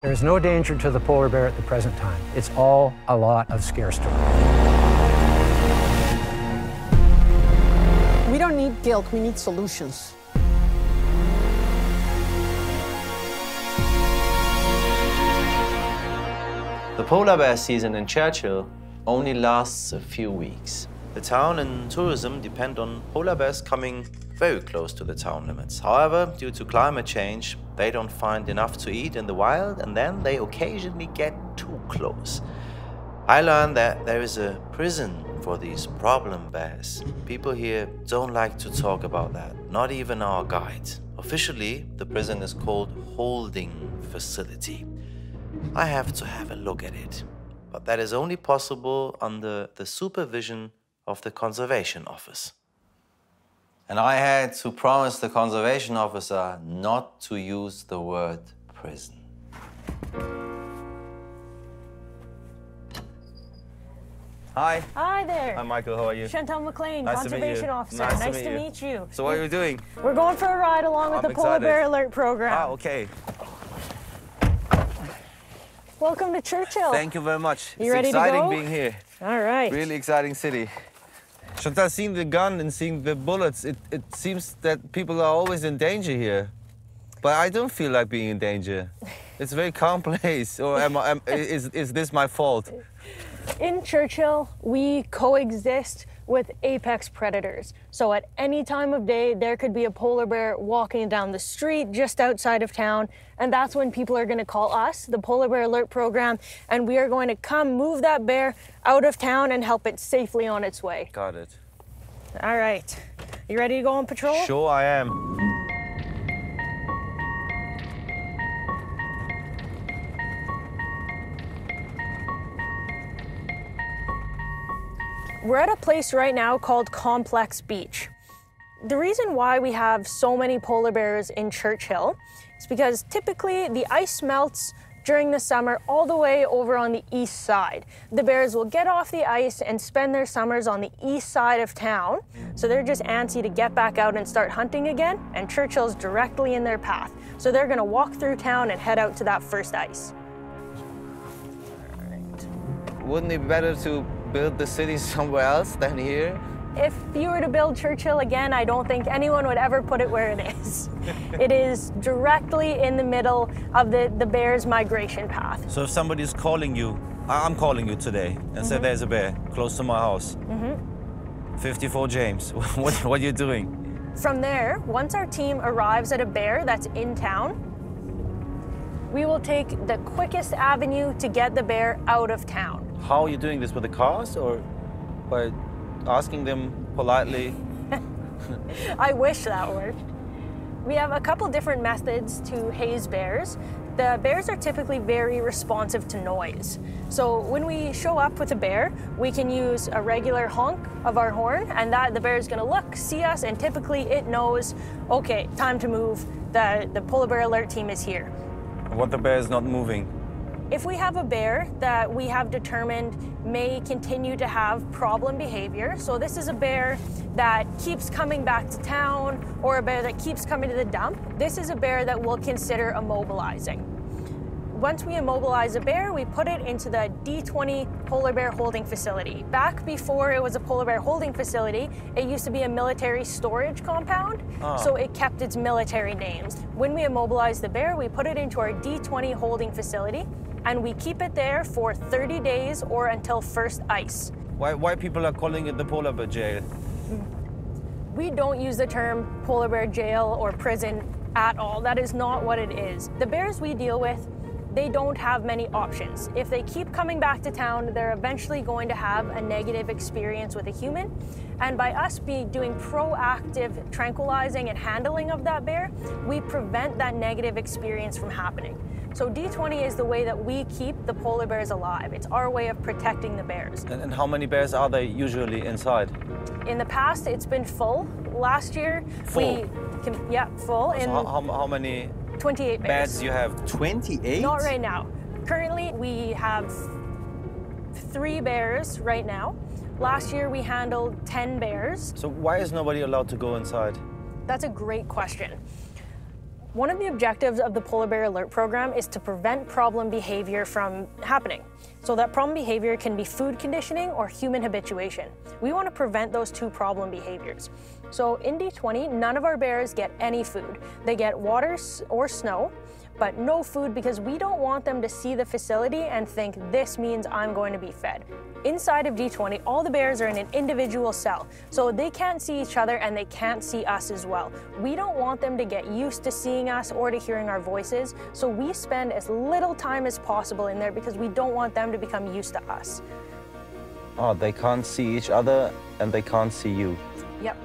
There is no danger to the polar bear at the present time. It's all a lot of scare story. We don't need guilt, we need solutions. The polar bear season in Churchill only lasts a few weeks. The town and tourism depend on polar bears coming very close to the town limits. However, due to climate change, they don't find enough to eat in the wild, and then they occasionally get too close. I learned that there is a prison for these problem bears. People here don't like to talk about that, not even our guide. Officially, the prison is called holding facility. I have to have a look at it, but that is only possible under the supervision of the conservation office. And I had to promise the conservation officer not to use the word prison. Hi. Hi there. I'm Michael, how are you? Chantal McLean, Nice to meet Conservation you. Officer. Nice to meet you. So what are you doing? We're going for a ride along with I'm the Polar excited. Bear Alert program. Ah, okay. Welcome to Churchill. Thank you very much. You ready It's to exciting go? being here. All right. Really exciting city. Chantal, seeing the gun and seeing the bullets, it seems that people are always in danger here. But I don't feel like being in danger. It's a very calm place. Or is this my fault? In Churchill, we coexist with apex predators. So at any time of day, there could be a polar bear walking down the street just outside of town. And that's when people are going to call us, the Polar Bear Alert Program, and we are going to come move that bear out of town and help it safely on its way. Got it. All right. You ready to go on patrol? Sure I am. We're at a place right now called Complex Beach. The reason why we have so many polar bears in Churchill is because typically the ice melts during the summer all the way over on the east side. The bears will get off the ice and spend their summers on the east side of town, so they're just antsy to get back out and start hunting again, and Churchill's directly in their path. So they're gonna walk through town and head out to that first ice. All right. Wouldn't it be better to build the city somewhere else than here? If you were to build Churchill again, I don't think anyone would ever put it where it is. It is directly in the middle of the bear's migration path. So if somebody's calling you, I'm calling you today, and say there's a bear close to my house. 54 James, what are you doing? From there, once our team arrives at a bear that's in town, we will take the quickest avenue to get the bear out of town. How are you doing this, with the cars or by asking them politely? I wish that worked. We have a couple different methods to haze bears. The bears are typically very responsive to noise. So when we show up with a bear, we can use a regular honk of our horn, and the bear is gonna look, see us, and typically it knows, okay, time to move. The Polar Bear Alert team is here. What the bear is not moving? If we have a bear that we have determined may continue to have problem behavior, so this is a bear that keeps coming back to town or a bear that keeps coming to the dump, this is a bear that we'll consider immobilizing. Once we immobilize a bear, we put it into the D20 Polar Bear Holding Facility. Back before it was a Polar Bear Holding Facility, it used to be a military storage compound, so it kept its military names. When we immobilize the bear, we put it into our D20 Holding Facility, and we keep it there for 30 days or until first ice. Why people are calling it the polar bear jail? We don't use the term polar bear jail or prison at all. That is not what it is. The bears we deal with, they don't have many options. If they keep coming back to town, they're eventually going to have a negative experience with a human. And by us doing proactive tranquilizing and handling of that bear, we prevent that negative experience from happening. So D20 is the way that we keep the polar bears alive. It's our way of protecting the bears. And how many bears are there usually inside? In the past, it's been full. Last year, full? Full. So how many 28 bears. beds you have? 28? Not right now. Currently, we have 3 bears right now. Last year, we handled 10 bears. So why is nobody allowed to go inside? That's a great question. One of the objectives of the Polar Bear Alert Program is to prevent problem behavior from happening. So that problem behavior can be food conditioning or human habituation. We want to prevent those two problem behaviors. So in D20, none of our bears get any food. They get water or snow, but no food because we don't want them to see the facility and think this means I'm going to be fed. Inside of D20, all the bears are in an individual cell, so they can't see each other and they can't see us as well. We don't want them to get used to seeing us or to hearing our voices, so we spend as little time as possible in there because we don't want them to become used to us. Oh, they can't see each other and they can't see you. Yep.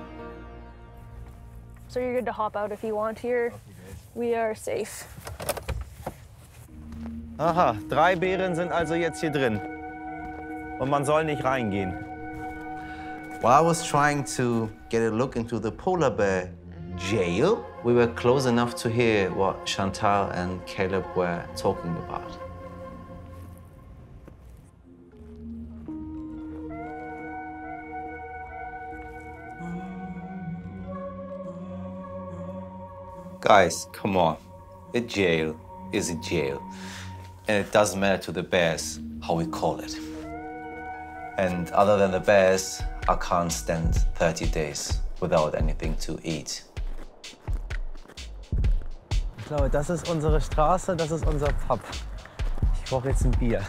So you're good to hop out if you want here. We are safe. Aha, 3 Bären sind also jetzt hier drin. Und man soll nicht reingehen. While I was trying to get a look into the polar bear jail, we were close enough to hear what Chantal and Caleb were talking about. Guys, come on. A jail is a jail. And it doesn't matter to the bears how we call it. And other than the bears, I can't stand 30 days without anything to eat. Ich glaube, das ist unsere Straße, das ist unser Pub. Ich brauche jetzt ein Bier.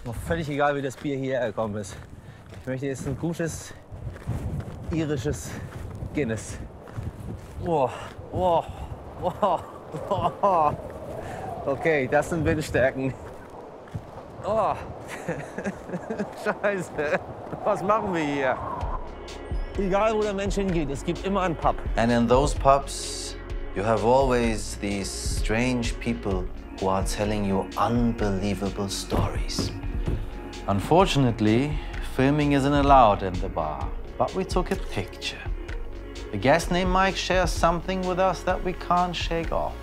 Noch völlig egal, wie das Bier hierher gekommen ist. Ich möchte jetzt ein gutes irisches Guinness. Oh, oh, oh, oh. Okay, das sind Windstärken. Oh, Scheiße. Was machen wir hier? Egal, wo der Mensch hingeht, es gibt immer einen Pub. And in those pubs, you have always these strange people who are telling you unbelievable stories. Unfortunately, filming isn't allowed in the bar, but we took a picture. A guest named Mike shares something with us that we can't shake off.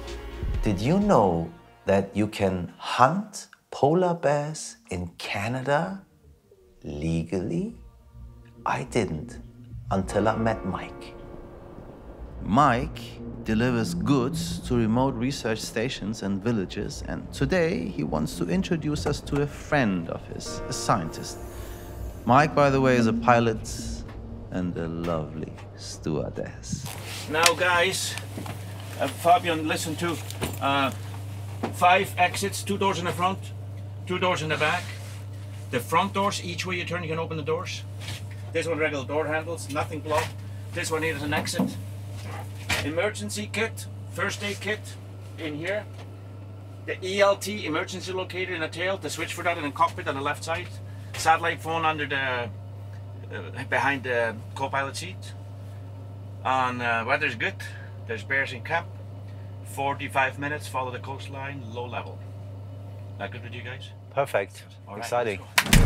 Did you know that you can hunt polar bears in Canada legally? I didn't until I met Mike. Mike delivers goods to remote research stations and villages, and today he wants to introduce us to a friend of his, a scientist. Mike, by the way, is a pilot and a lovely stewardess. Now, guys, Fabian, listen to 5 exits, 2 doors in the front, 2 doors in the back. The front doors, each way you turn, you can open the doors. This one, regular door handles, nothing blocked. This one here is an exit. Emergency kit, first aid kit in here. The ELT, emergency locator in the tail, the switch for that in the cockpit on the left side. Satellite phone under the, behind the co-pilot seat. And weather's good. There's bears in camp. 45 minutes, follow the coastline, low level. That good with you guys? Perfect. All right, Exciting. let's go.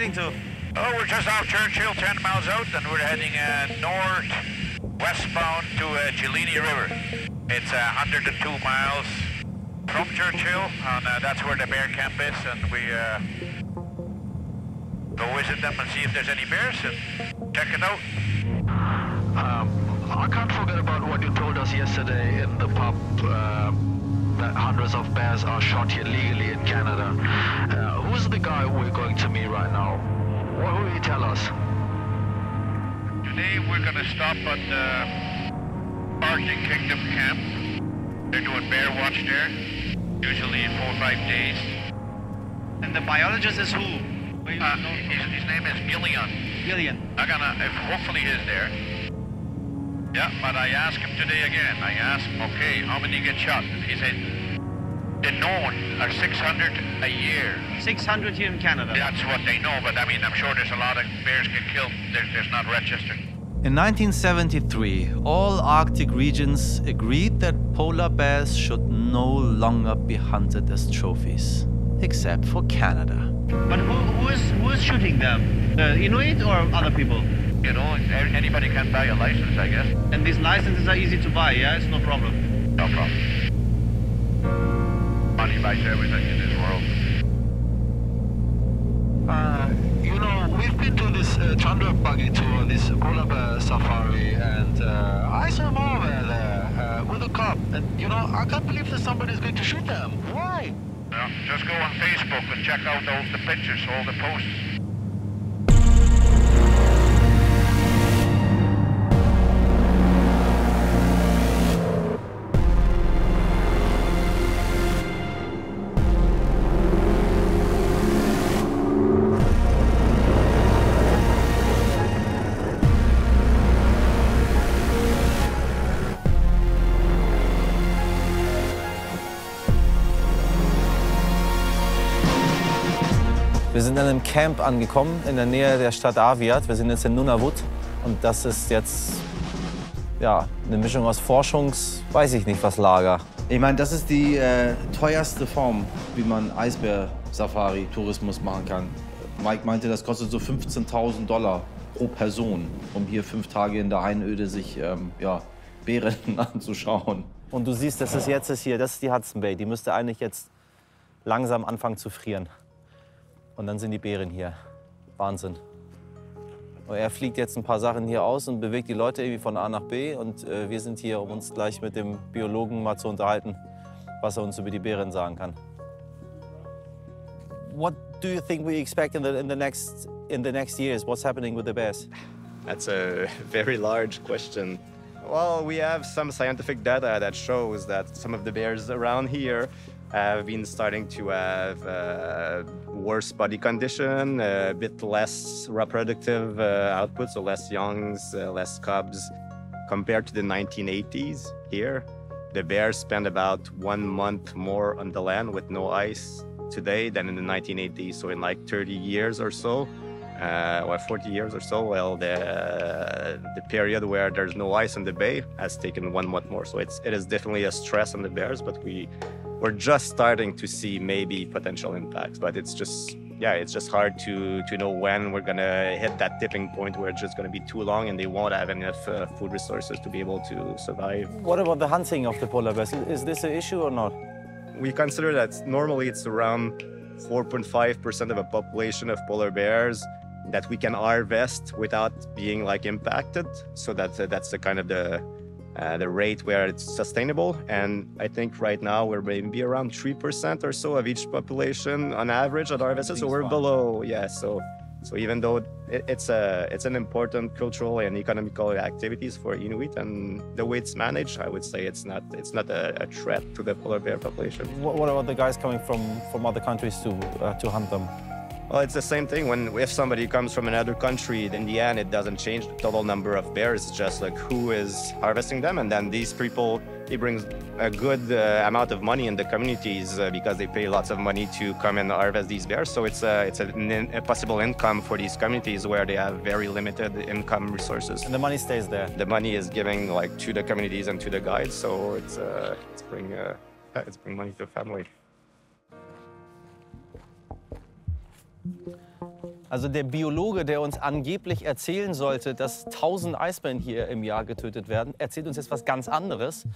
To? Oh, we're just off Churchill, 10 miles out, and we're heading north-westbound to Gelini River. It's 102 miles from Churchill, and that's where the bear camp is, and we go visit them and see if there's any bears and check it out. I can't forget about what you told us yesterday in the pub, that hundreds of bears are shot here legally in Canada. Who's the guy we're going to meet right now? What will he tell us? Today we're going to stop at Arctic Kingdom Camp. They're doing bear watch there, usually 4 or 5 days. And the biologist is who? His name is Gillian. Gillian. Hopefully he's there. Yeah, but I asked him today again. I asked him, okay, how many get shot? And he said, The known are 600 a year. 600 here in Canada. That's what they know, but I mean, I'm sure there's a lot of bears get killed. There's not registered. In 1973, all Arctic regions agreed that polar bears should no longer be hunted as trophies, except for Canada. But who is shooting them? The Inuit or other people? You know, anybody can buy a license, I guess. And these licenses are easy to buy, yeah? It's no problem. No problem. Money buys everything in this world. You know, we've been to this tundra buggy tour, this polar bear safari, and I saw a mama bear there with a cub. And, you know, I can't believe that somebody's going to shoot them. Why? Yeah, just go on Facebook and check out all the pictures, all the posts. Wir sind in einem Camp angekommen in der Nähe der Stadt Aviat. Wir sind jetzt in Nunavut und das ist jetzt ja, eine Mischung aus weiß ich nicht was Lager. Ich meine, das ist die teuerste Form, wie man Eisbär-Safari-Tourismus machen kann. Mike meinte, das kostet so $15.000 pro Person, um hier 5 Tage in der Einöde sich ja, Bären anzuschauen. Und du siehst, das ist hier, das ist die Hudson Bay. Die müsste eigentlich jetzt langsam anfangen zu frieren. Und dann sind die Bären hier. Wahnsinn. Und er fliegt jetzt ein paar Sachen hier aus und bewegt die Leute irgendwie von A nach B. Und wir sind hier, um uns gleich mit dem Biologen mal zu unterhalten, was er uns über die Bären sagen kann. What do you think we expect in the next years? What's happening with the bears? That's a very large question. Well, we have some scientific data that shows that some of the bears around here have been starting to have worse body condition, a bit less reproductive output, so less youngs, less cubs. Compared to the 1980s here, the bears spend about 1 month more on the land with no ice today than in the 1980s. So in like 30 years or so, or 40 years or so, well, the period where there's no ice in the bay has taken 1 month more. So it is definitely a stress on the bears, but we're just starting to see maybe potential impacts, but it's just hard to know when we're gonna hit that tipping point where it's just gonna be too long and they won't have enough food resources to be able to survive. What about the hunting of the polar bears? Is this an issue or not? We consider that normally it's around 4.5% of a population of polar bears that we can harvest without being like impacted. So that's the kind of the rate where it's sustainable. And I think right now we're maybe around 3% or so of each population on average at harvested. So we're below, yeah. So even though it's an important cultural and economical activities for Inuit, and the way it's managed, I would say it's not a threat to the polar bear population. What about the guys coming from other countries to hunt them? Well, it's the same thing. If somebody comes from another country, in the end, it doesn't change the total number of bears. It's just like who is harvesting them. And then these people, they bring a good amount of money in the communities because they pay lots of money to come and harvest these bears. So it's a possible income for these communities where they have very limited income resources. And the money stays there? The money is giving like to the communities and to the guides. So it's bring money to the family. Also der Biologe, der uns angeblich erzählen sollte, dass 1000 Eisbären hier im Jahr getötet werden, erzählt uns jetzt was ganz anderes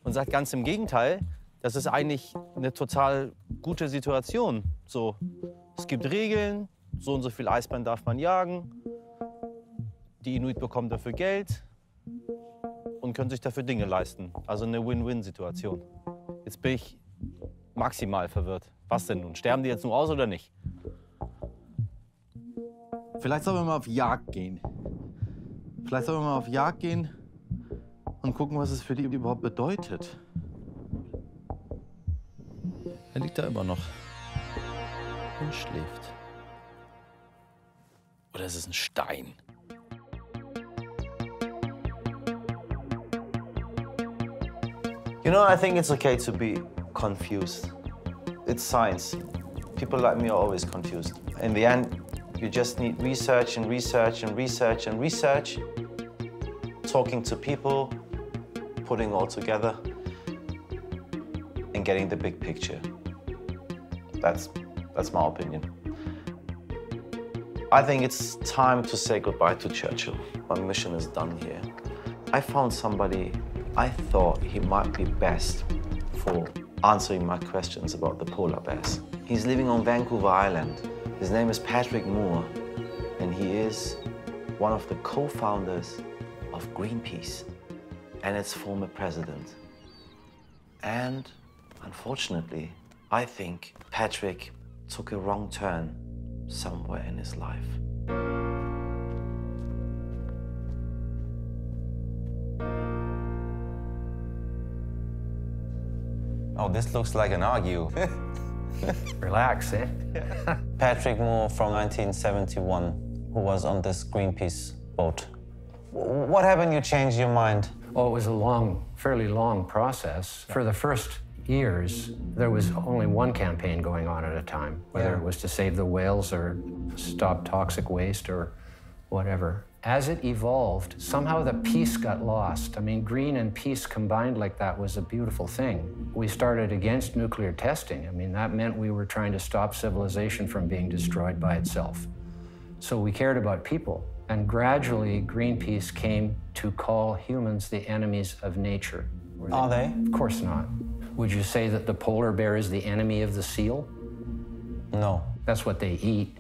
und sagt ganz im Gegenteil, das ist eigentlich eine total gute Situation. So, es gibt Regeln, so und so viel Eisbären darf man jagen, die Inuit bekommen dafür Geld und können sich dafür Dinge leisten. Also eine Win-Win-Situation. Jetzt bin ich maximal verwirrt. Was denn nun? Sterben die jetzt nur aus oder nicht? Vielleicht sollen wir mal auf Jagd gehen. Vielleicht sollen wir mal auf Jagd gehen und gucken, was es für die überhaupt bedeutet. Er liegt da immer noch und schläft. Oder ist es ein Stein? You know, I think it's okay to be confused. It's science. People like me are always confused. In the end, you just need research and research and research and research, talking to people, putting all together, and getting the big picture. That's my opinion. I think it's time to say goodbye to Churchill. My mission is done here. I found somebody I thought he might be best for answering my questions about the polar bears. He's living on Vancouver Island. His name is Patrick Moore, and he is one of the co-founders of Greenpeace and its former president. And unfortunately, I think Patrick took a wrong turn somewhere in his life. Oh, this looks like an argue. Relax, eh? Patrick Moore from 1971, who was on this Greenpeace boat. What happened you changed your mind? Oh, it was a fairly long process. For the first years, there was only one campaign going on at a time, whether it was to save the whales or stop toxic waste or whatever. As it evolved, somehow the peace got lost. I mean, green and peace combined like that was a beautiful thing. We started against nuclear testing. I mean, that meant we were trying to stop civilization from being destroyed by itself. So we cared about people. And gradually, Greenpeace came to call humans the enemies of nature. Are they? Of course not. Would you say that the polar bear is the enemy of the seal? No. That's what they eat.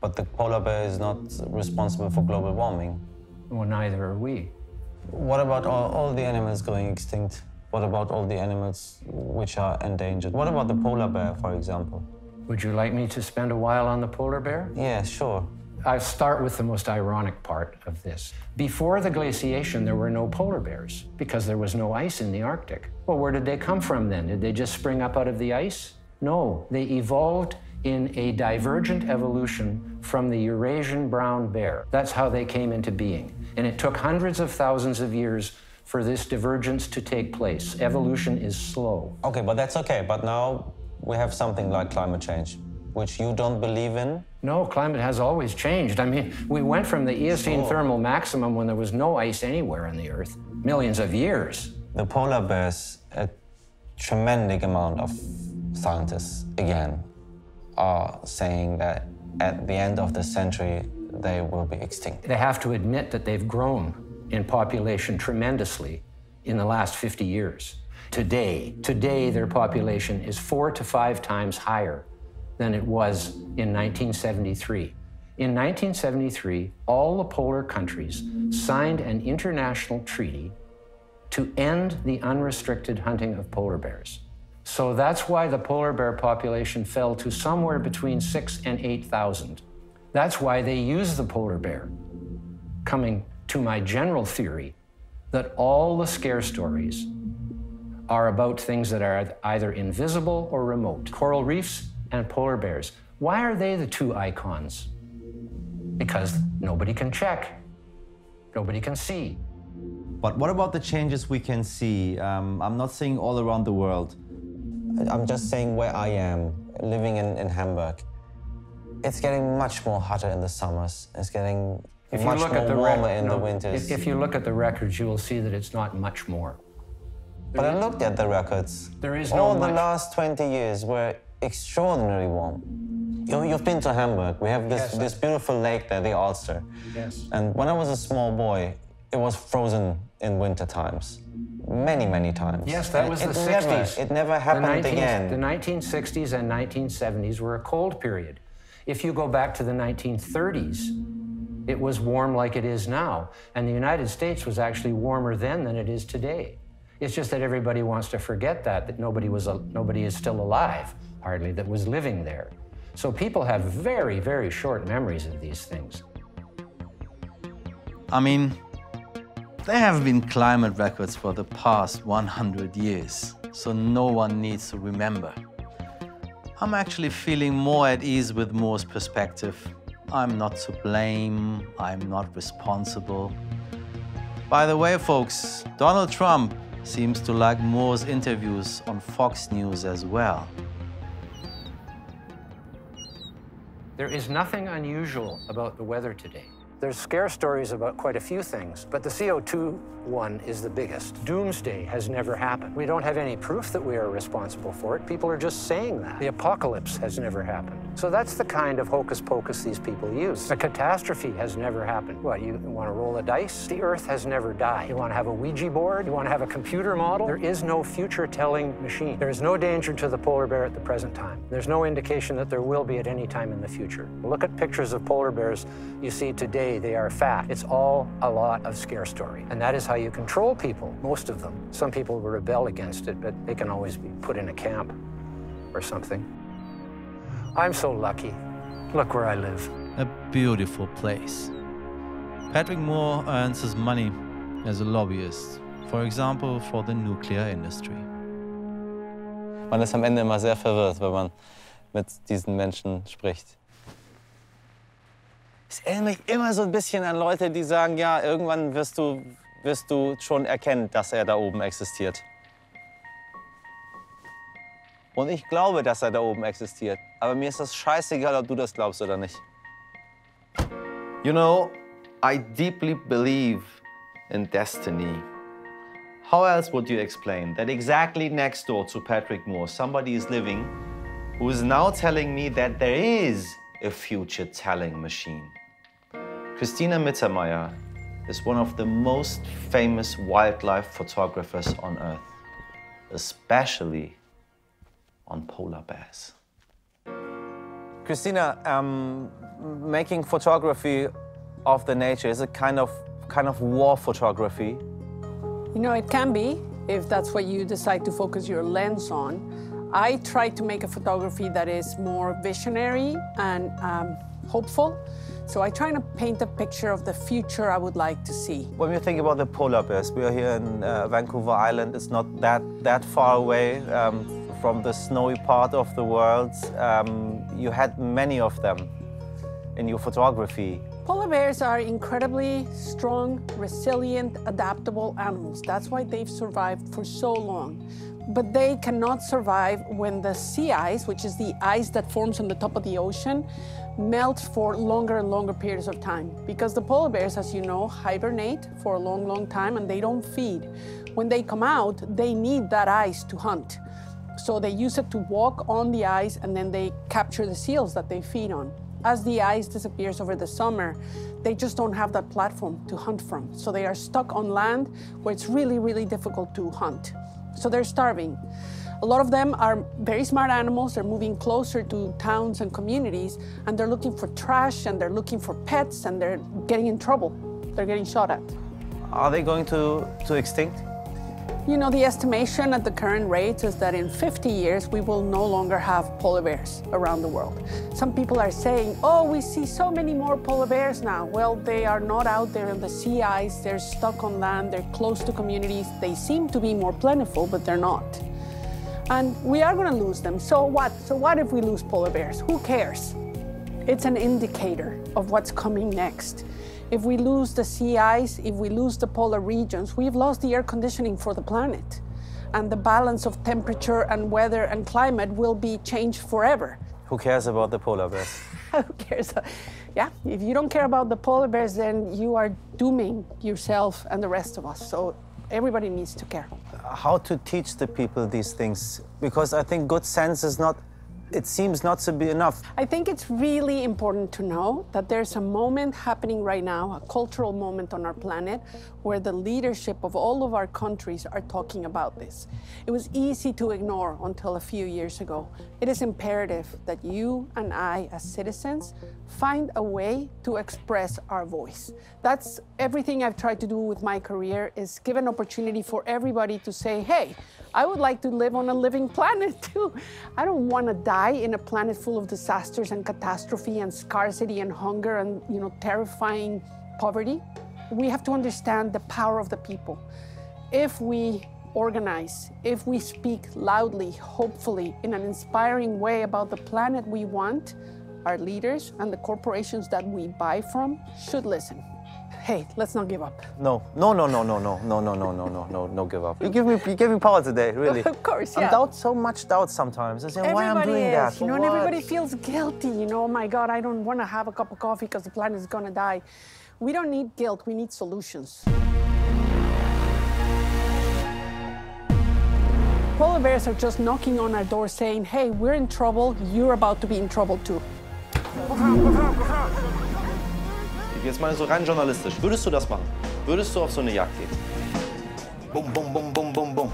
But the polar bear is not responsible for global warming. Well, neither are we. What about all the animals going extinct? What about all the animals which are endangered? What about the polar bear, for example? Would you like me to spend a while on the polar bear? Yeah, sure. I'll start with the most ironic part of this. Before the glaciation, there were no polar bears because there was no ice in the Arctic. Well, where did they come from then? Did they just spring up out of the ice? No, they evolved in a divergent evolution from the Eurasian brown bear. That's how they came into being. And it took hundreds of thousands of years for this divergence to take place. Evolution is slow. Okay, but that's okay. But now we have something like climate change, which you don't believe in? No, climate has always changed. I mean, we went from the Eocene thermal maximum when there was no ice anywhere on the Earth, millions of years. The polar bears, a tremendous amount of scientists, again, are saying that at the end of the century, they will be extinct. They have to admit that they've grown in population tremendously in the last 50 years. Today, their population is 4 to 5 times higher than it was in 1973. In 1973, all the polar countries signed an international treaty to end the unrestricted hunting of polar bears. So that's why the polar bear population fell to somewhere between 6,000 and 8,000. That's why they use the polar bear. Coming to my general theory that all the scare stories are about things that are either invisible or remote. Coral reefs and polar bears. Why are they the two icons? Because nobody can check. Nobody can see. But what about the changes we can see? I'm not saying all around the world. I'm just saying where I am, living in Hamburg. It's getting much more hotter in the summers. It's getting much more warmer in the winters. If you look at the records, you will see that it's not much more. But I looked at the records. There is no all the last 20 years were extraordinarily warm. You've been to Hamburg. We have this beautiful lake there, the Ulster. Yes. And when I was a small boy, it was frozen in winter times. Many, many times. Yes, that was the 60s. It never happened again. The 1960s and 1970s were a cold period. If you go back to the 1930s, it was warm like it is now. And the United States was actually warmer then than it is today. It's just that everybody wants to forget that nobody is still alive, hardly, that was living there. So people have very, very short memories of these things. I mean, there have been climate records for the past 100 years, so no one needs to remember. I'm actually feeling more at ease with Moore's perspective. I'm not to blame, I'm not responsible. By the way, folks, Donald Trump seems to like Moore's interviews on Fox News as well. There is nothing unusual about the weather today. There's scare stories about quite a few things, but the CO2 one is the biggest. Doomsday has never happened. We don't have any proof that we are responsible for it. People are just saying that. The apocalypse has never happened. So that's the kind of hocus pocus these people use. A catastrophe has never happened. What, you want to roll a dice? The Earth has never died. You want to have a Ouija board? You want to have a computer model? There is no future-telling machine. There is no danger to the polar bear at the present time. There's no indication that there will be at any time in the future. Look at pictures of polar bears you see today. They are fat. It's all a lot of scare story. And that is how you control people, most of them. Some people will rebel against it, but they can always be put in a camp or something. I'm so lucky. Look where I live. A beautiful place. Patrick Moore earns his money as a lobbyist, for example, for the nuclear industry. Man ist am Ende immer sehr verwirrt, wenn man mit diesen Menschen spricht. Es erinnert mich immer so ein bisschen an Leute, die sagen, ja, irgendwann wirst du schon erkennen, dass er da oben existiert. Und ich glaube, dass er da oben existiert. Aber mir ist das scheißegal, ob du das glaubst oder nicht. You know, I deeply believe in destiny. How else would you explain that exactly next door to Patrick Moore, somebody is living who is now telling me that there is a future-telling machine? Cristina Mittermeier is one of the most famous wildlife photographers on Earth, especially on polar bears. Cristina, making photography of the nature is a kind of war photography. You know, it can be, if that's what you decide to focus your lens on. I try to make a photography that is more visionary and hopeful. So I try to paint a picture of the future I would like to see. When we think about the polar bears, we are here in Vancouver Island. It's not that far away from the snowy part of the world. You had many of them in your photography. Polar bears are incredibly strong, resilient, adaptable animals. That's why they've survived for so long. But they cannot survive when the sea ice, which is the ice that forms on the top of the ocean, melts for longer and longer periods of time. Because the polar bears, as you know, hibernate for a long, long time and they don't feed. When they come out, they need that ice to hunt. So they use it to walk on the ice and then they capture the seals that they feed on. As the ice disappears over the summer, they just don't have that platform to hunt from. So they are stuck on land where it's really, really difficult to hunt. So they're starving. A lot of them are very smart animals. They're moving closer to towns and communities, and they're looking for trash, and they're looking for pets, and they're getting in trouble. They're getting shot at. Are they going to extinct? You know, the estimation at the current rates is that in 50 years, we will no longer have polar bears around the world. Some people are saying, oh, we see so many more polar bears now. Well, they are not out there in the sea ice. They're stuck on land. They're close to communities. They seem to be more plentiful, but they're not. And we are going to lose them. So what? So what if we lose polar bears? Who cares? It's an indicator of what's coming next. If we lose the sea ice, if we lose the polar regions, we've lost the air conditioning for the planet. And the balance of temperature and weather and climate will be changed forever. Who cares about the polar bears? Who cares? Yeah, if you don't care about the polar bears, then you are dooming yourself and the rest of us. So everybody needs to care. How to teach the people these things? Because I think good sense is not, it seems not to be enough. I think it's really important to know that there's a moment happening right now, a cultural moment on our planet, where the leadership of all of our countries are talking about this. It was easy to ignore until a few years ago. It is imperative that you and I, as citizens, find a way to express our voice. That's everything I've tried to do with my career, is give an opportunity for everybody to say, hey, I would like to live on a living planet too. I don't want to die in a planet full of disasters and catastrophe and scarcity and hunger and, you know, terrifying poverty. We have to understand the power of the people. If we organize, if we speak loudly, hopefully, in an inspiring way about the planet we want, our leaders and the corporations that we buy from should listen. hey, let's not give up. No give up. You give me power today, really. Of course, yeah. I doubt so much doubt sometimes. I say, why I'm doing that? You know, and everybody feels guilty. You know, oh my God, I don't want to have a cup of coffee because the planet is going to die. We don't need guilt, we need solutions. Polar bears are just knocking on our door saying, hey, we're in trouble, you're about to be in trouble too. Jetzt mal so rein journalistisch. Würdest du das machen? Würdest du auf so eine Jagd gehen? Boom, boom, boom, boom, boom, boom.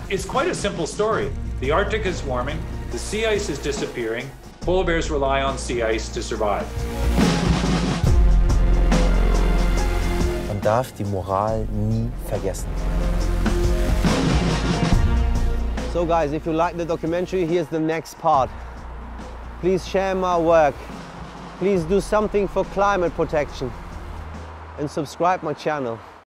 It's quite a simple story. The Arctic is warming, the sea ice is disappearing, polar bears rely on sea ice to survive. Man darf die Moral nie vergessen. So guys, if you like the documentary, here's the next part. Please share my work. Please do something for climate protection and subscribe my channel.